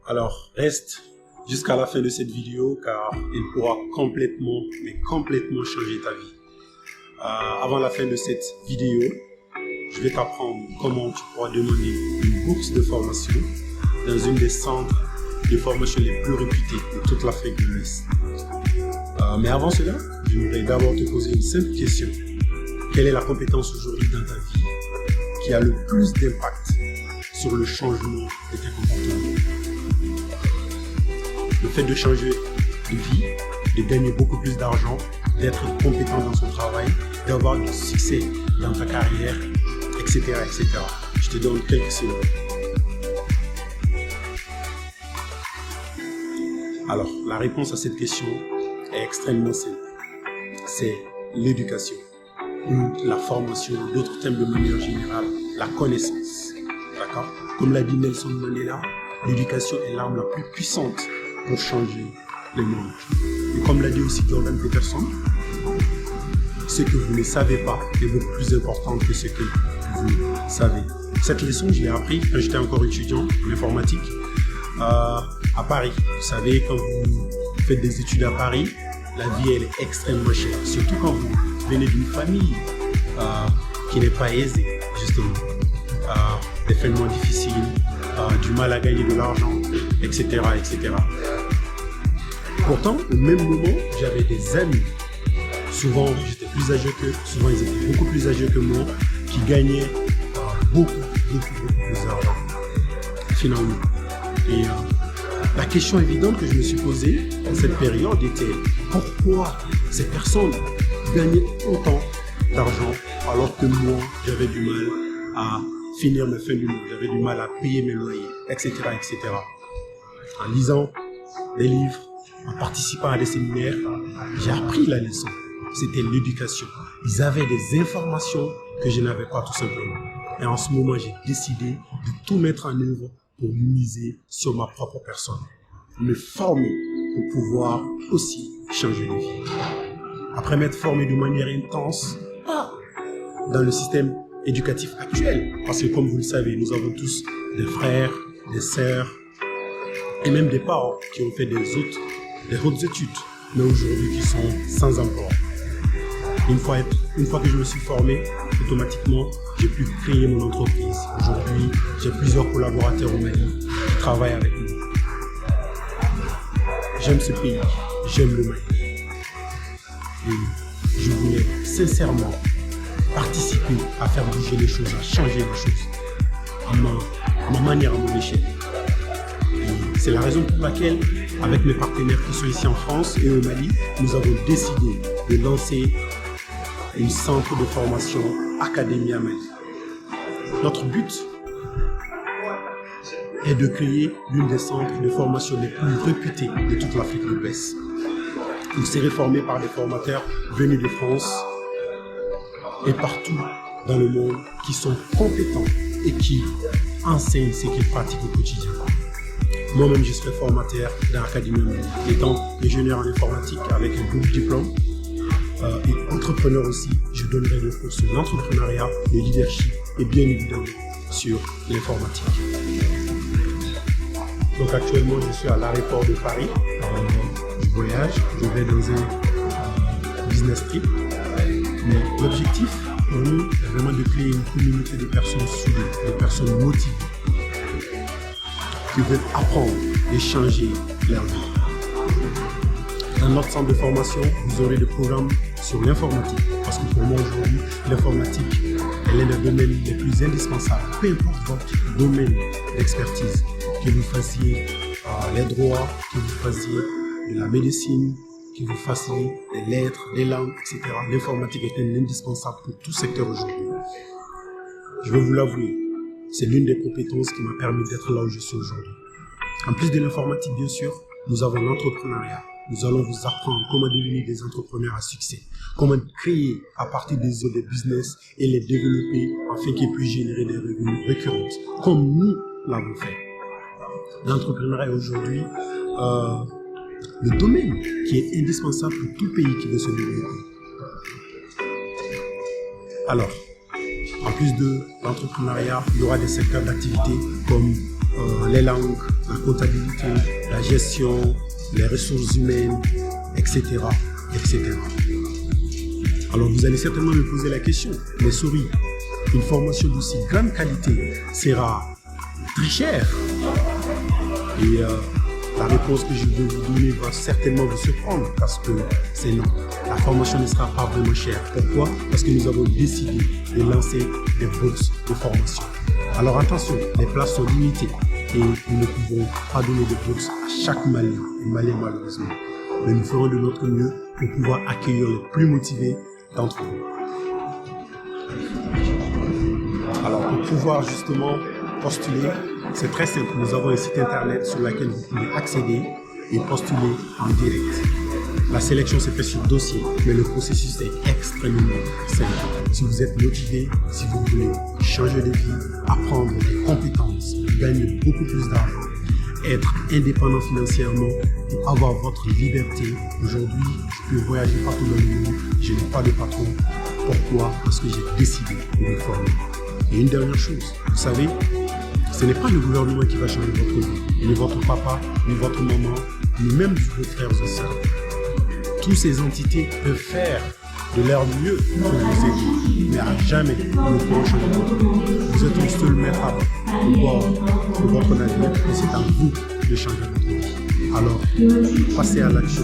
Alors, reste jusqu'à la fin de cette vidéo car il pourra complètement changer ta vie. Avant la fin de cette vidéo, je vais t'apprendre comment tu pourras demander une bourse de formation dans une des centres de formation les plus réputés de toute l'Afrique de l'Ouest. Mais avant cela, je voudrais d'abord te poser une simple question. Quelle est la compétence aujourd'hui dans ta vie qui a le plus d'impact sur le changement de tes comportements? Le fait de changer de vie, de gagner beaucoup plus d'argent, d'être compétent dans son travail, d'avoir du succès dans ta carrière, etc., etc. Je te donne quelques secondes. Alors, la réponse à cette question est extrêmement simple. C'est l'éducation ou la formation, d'autres termes de manière générale, la connaissance. D'accord? Comme l'a dit Nelson Mandela, l'éducation est l'arme la plus puissante pour changer le monde. Et comme l'a dit aussi Jordan Peterson, ce que vous ne savez pas est beaucoup plus important que ce que vous savez. Cette leçon, je l'ai appris quand j'étais encore étudiant en informatique à Paris. Vous savez, quand vous faites des études à Paris, la vie elle est extrêmement chère. Surtout quand vous venez d'une famille qui n'est pas aisée, justement. Des phénomènes difficiles, du mal à gagner de l'argent, etc., etc. Pourtant, au même moment, j'avais des amis. Souvent, j'étais plus âgé qu'eux. Souvent, ils étaient beaucoup plus âgés que moi, qui gagnaient beaucoup plus d'argent, finalement. Et la question évidente que je me suis posée dans cette période était pourquoi ces personnes gagnaient autant d'argent alors que moi, j'avais du mal à finir mes fins du mois, j'avais du mal à payer mes loyers, etc., etc. En lisant des livres, en participant à des séminaires, j'ai appris la leçon. C'était l'éducation. Ils avaient des informations que je n'avais pas, tout simplement. Et en ce moment, j'ai décidé de tout mettre en œuvre pour miser sur ma propre personne. Me former pour pouvoir aussi changer de vie. Après m'être formé de manière intense, dans le système éducatif actuel, parce que comme vous le savez, nous avons tous des frères, des sœurs et même des parents qui ont fait des hautes études, mais aujourd'hui qui sont sans emploi. Une fois que je me suis formé, automatiquement, j'ai pu créer mon entreprise. Aujourd'hui, j'ai plusieurs collaborateurs au Mali qui travaillent avec nous. J'aime ce pays, j'aime le Mali. Et je voulais sincèrement participer à faire bouger les choses, à changer les choses, à ma manière, à mon échelle. Et c'est la raison pour laquelle, avec mes partenaires qui sont ici en France et au Mali, nous avons décidé de lancer un centre de formation Academia Mali. Notre but est de créer l'une des centres de formation les plus réputés de toute l'Afrique de l'Ouest. Il serait formé par des formateurs venus de France et partout dans le monde qui sont compétents et qui enseignent ce qu'ils pratiquent au quotidien. Moi-même, je serai formateur dans l'Académie Mali, étant ingénieur en informatique avec un double diplôme et entrepreneur aussi. Je donnerai des cours sur l'entrepreneuriat, le leadership et bien évidemment sur l'informatique. Donc actuellement, je suis à l'aéroport de Paris. Je voyage, je vais dans un business trip. Mais l'objectif pour nous est vraiment de créer une communauté de personnes soudées, de personnes motivées, qui veulent apprendre et changer leur vie. Dans notre centre de formation, vous aurez des programmes sur l'informatique. Parce que pour moi aujourd'hui, l'informatique est l'un des domaines les plus indispensables. Peu importe votre domaine d'expertise, que vous fassiez les droits, que vous fassiez de la médecine, que vous fassiez des lettres, des langues, etc. L'informatique est un indispensable pour tout secteur aujourd'hui. Je vais vous l'avouer, c'est l'une des compétences qui m'a permis d'être là où je suis aujourd'hui. En plus de l'informatique, bien sûr, nous avons l'entrepreneuriat. Nous allons vous apprendre comment devenir des entrepreneurs à succès, comment créer à partir des autres des business et les développer afin qu'ils puissent générer des revenus récurrents, comme nous l'avons fait. L'entrepreneuriat aujourd'hui, le domaine qui est indispensable pour tout pays qui veut se développer. Alors, en plus de l'entrepreneuriat, il y aura des secteurs d'activité comme les langues, la comptabilité, la gestion, les ressources humaines, etc., etc. Alors vous allez certainement me poser la question, mais souris, une formation d'aussi grande qualité sera très chère? Et la réponse que je vais vous donner va certainement vous surprendre parce que c'est non. La formation ne sera pas vraiment chère. Pourquoi? Parce que nous avons décidé de lancer des bourses de formation. Alors attention, les places sont limitées et nous ne pouvons pas donner de bourses à chaque Malien malheureusement. Mais nous ferons de notre mieux pour pouvoir accueillir les plus motivés d'entre vous. Alors pour pouvoir justement postuler, c'est très simple. Nous avons un site internet sur lequel vous pouvez accéder et postuler en direct. La sélection se fait sur dossier, mais le processus est extrêmement simple. Si vous êtes motivé, si vous voulez changer de vie, apprendre des compétences, gagner beaucoup plus d'argent, être indépendant financièrement et avoir votre liberté. Aujourd'hui, je peux voyager partout dans le monde, je n'ai pas de patron. Pourquoi? Parce que j'ai décidé de me former. Et une dernière chose, vous savez, ce n'est pas le gouvernement qui va changer votre vie, ni votre papa, ni votre maman, ni même vos frères et sœurs. Toutes ces entités peuvent faire de leur mieux pour vous aider, mais à jamais ne pourront changer votre vie. Vous êtes le seul maître au bord de votre navire et c'est à vous de changer votre vie. Alors, passez à l'action.